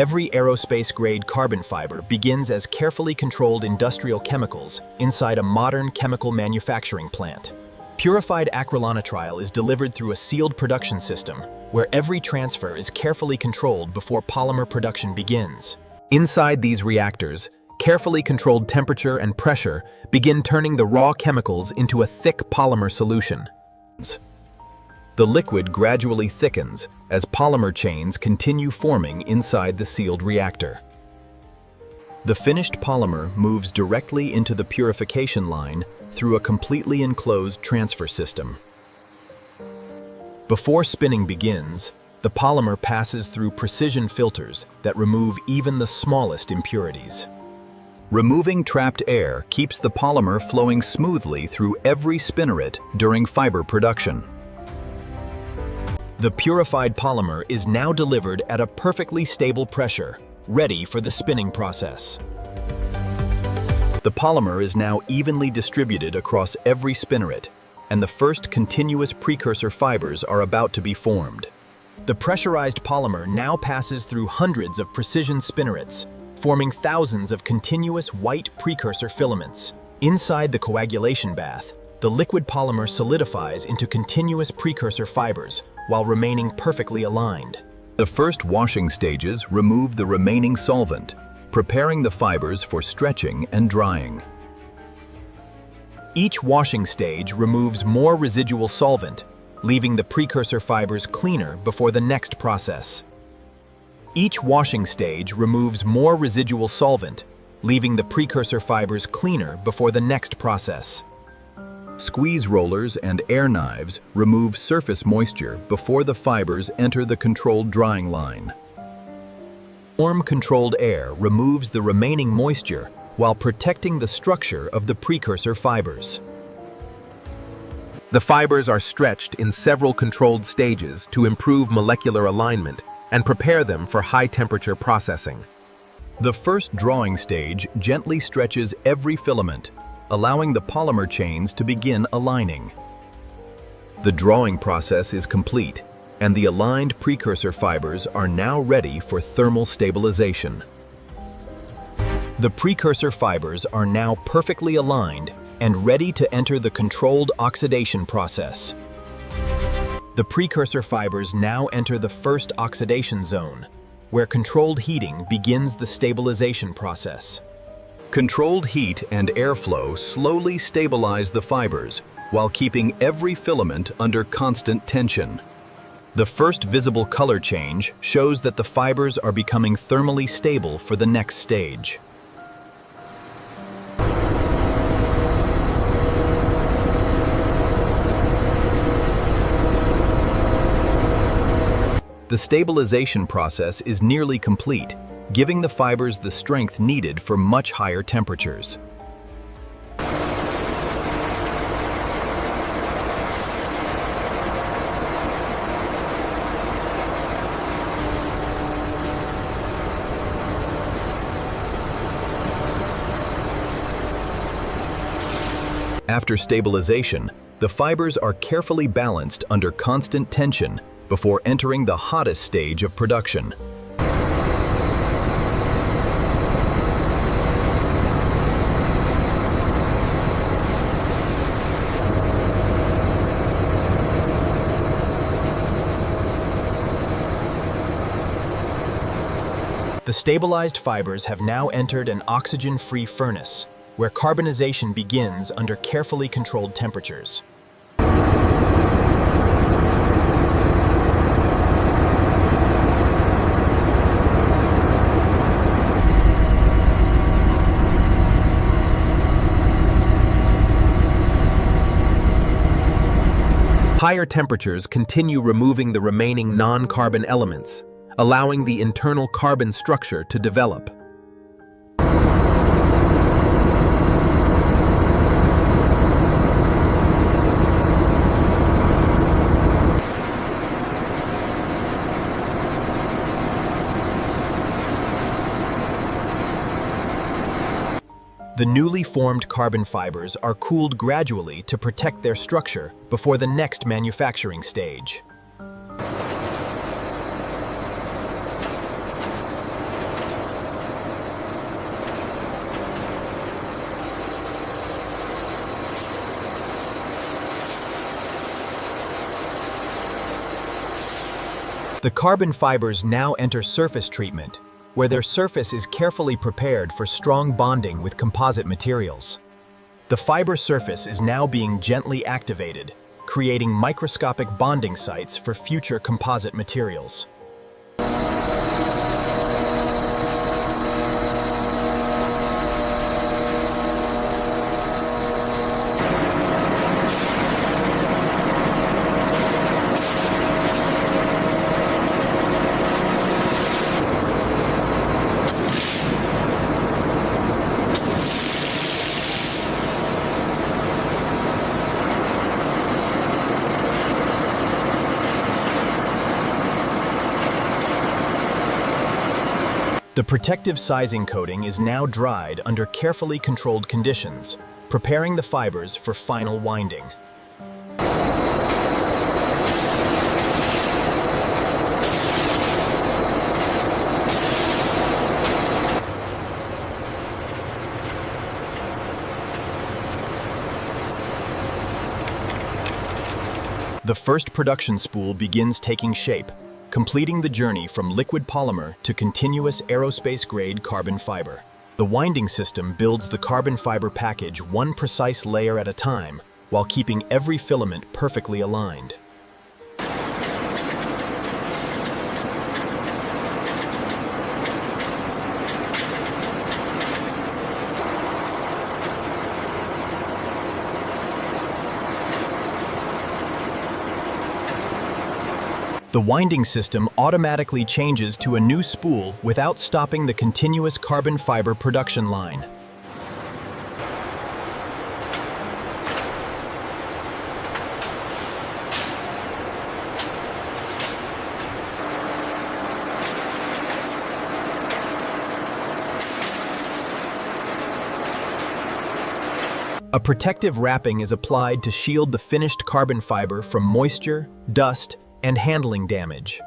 Every aerospace-grade carbon fiber begins as carefully controlled industrial chemicals inside a modern chemical manufacturing plant. Purified acrylonitrile is delivered through a sealed production system where every transfer is carefully controlled before polymer production begins. Inside these reactors, carefully controlled temperature and pressure begin turning the raw chemicals into a thick polymer solution. The liquid gradually thickens as polymer chains continue forming inside the sealed reactor. The finished polymer moves directly into the purification line through a completely enclosed transfer system. Before spinning begins, the polymer passes through precision filters that remove even the smallest impurities. Removing trapped air keeps the polymer flowing smoothly through every spinneret during fiber production. The purified polymer is now delivered at a perfectly stable pressure, ready for the spinning process. The polymer is now evenly distributed across every spinneret, and the first continuous precursor fibers are about to be formed. The pressurized polymer now passes through hundreds of precision spinnerets, forming thousands of continuous white precursor filaments. Inside the coagulation bath, the liquid polymer solidifies into continuous precursor fibers while remaining perfectly aligned. The first washing stages remove the remaining solvent, preparing the fibers for stretching and drying. Each washing stage removes more residual solvent, leaving the precursor fibers cleaner before the next process. Each washing stage removes more residual solvent, leaving the precursor fibers cleaner before the next process. Squeeze rollers and air knives remove surface moisture before the fibers enter the controlled drying line. Warm-controlled air removes the remaining moisture while protecting the structure of the precursor fibers. The fibers are stretched in several controlled stages to improve molecular alignment and prepare them for high-temperature processing. The first drawing stage gently stretches every filament, allowing the polymer chains to begin aligning. The drawing process is complete, and the aligned precursor fibers are now ready for thermal stabilization. The precursor fibers are now perfectly aligned and ready to enter the controlled oxidation process. The precursor fibers now enter the first oxidation zone, where controlled heating begins the stabilization process. Controlled heat and airflow slowly stabilize the fibers while keeping every filament under constant tension. The first visible color change shows that the fibers are becoming thermally stable for the next stage. The stabilization process is nearly complete, giving the fibers the strength needed for much higher temperatures. After stabilization, the fibers are carefully balanced under constant tension before entering the hottest stage of production. The stabilized fibers have now entered an oxygen-free furnace, where carbonization begins under carefully controlled temperatures. Higher temperatures continue removing the remaining non-carbon elements, allowing the internal carbon structure to develop. The newly formed carbon fibers are cooled gradually to protect their structure before the next manufacturing stage. The carbon fibers now enter surface treatment, where their surface is carefully prepared for strong bonding with composite materials. The fiber surface is now being gently activated, creating microscopic bonding sites for future composite materials. The protective sizing coating is now dried under carefully controlled conditions, preparing the fibers for final winding. The first production spool begins taking shape, completing the journey from liquid polymer to continuous aerospace-grade carbon fiber. The winding system builds the carbon fiber package one precise layer at a time, while keeping every filament perfectly aligned. The winding system automatically changes to a new spool without stopping the continuous carbon fiber production line. A protective wrapping is applied to shield the finished carbon fiber from moisture, dust, and handling damage.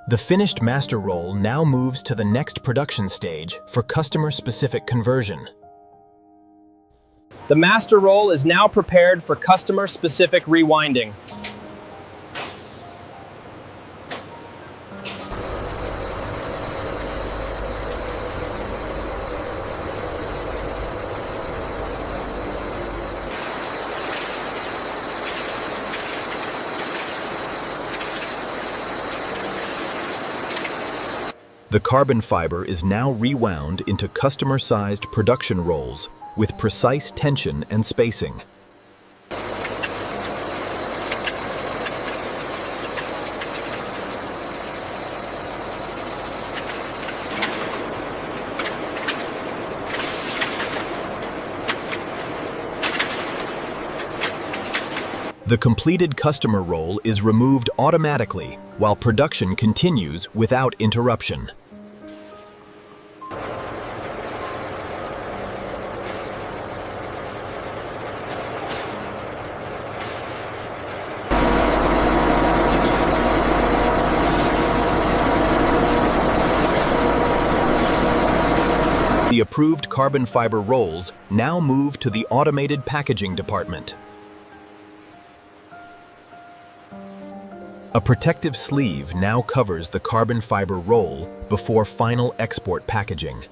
The finished master roll now moves to the next production stage for customer-specific conversion. The master roll is now prepared for customer-specific rewinding. The carbon fiber is now rewound into customer-sized production rolls with precise tension and spacing. The completed customer roll is removed automatically while production continues without interruption. The approved carbon fiber rolls now move to the automated packaging department. A protective sleeve now covers the carbon fiber roll before final export packaging.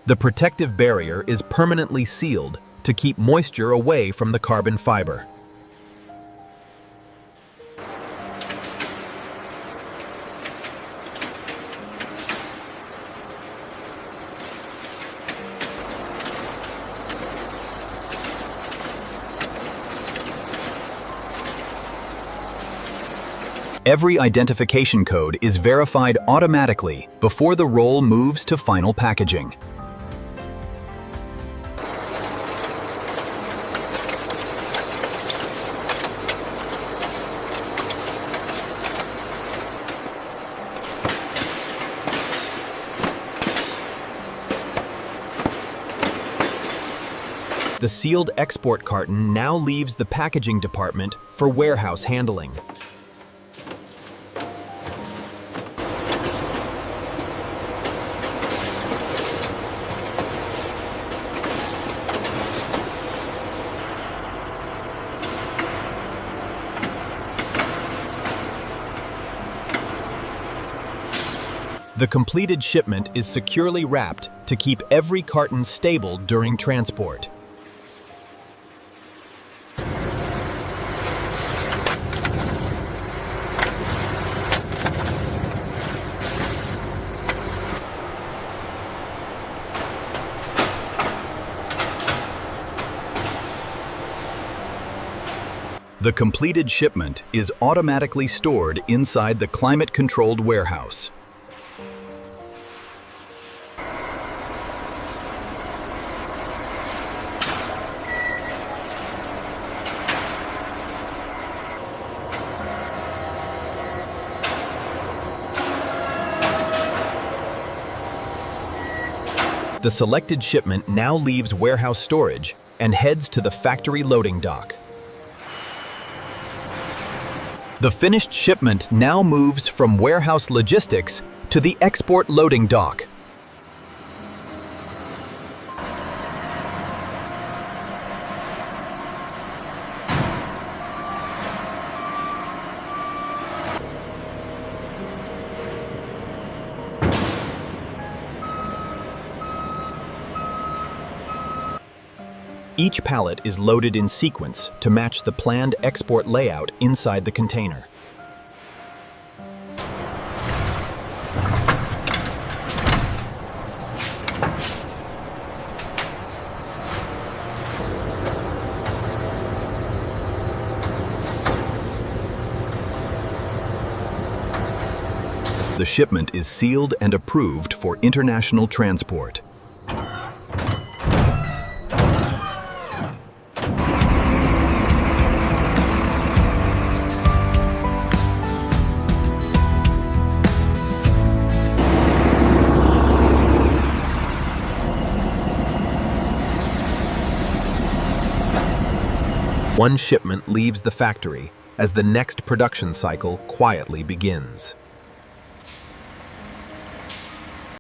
The protective barrier is permanently sealed to keep moisture away from the carbon fiber. Every identification code is verified automatically before the roll moves to final packaging. The sealed export carton now leaves the packaging department for warehouse handling. The completed shipment is securely wrapped to keep every carton stable during transport. The completed shipment is automatically stored inside the climate-controlled warehouse. The selected shipment now leaves warehouse storage and heads to the factory loading dock. The finished shipment now moves from warehouse logistics to the export loading dock. Each pallet is loaded in sequence to match the planned export layout inside the container. The shipment is sealed and approved for international transport. One shipment leaves the factory as the next production cycle quietly begins.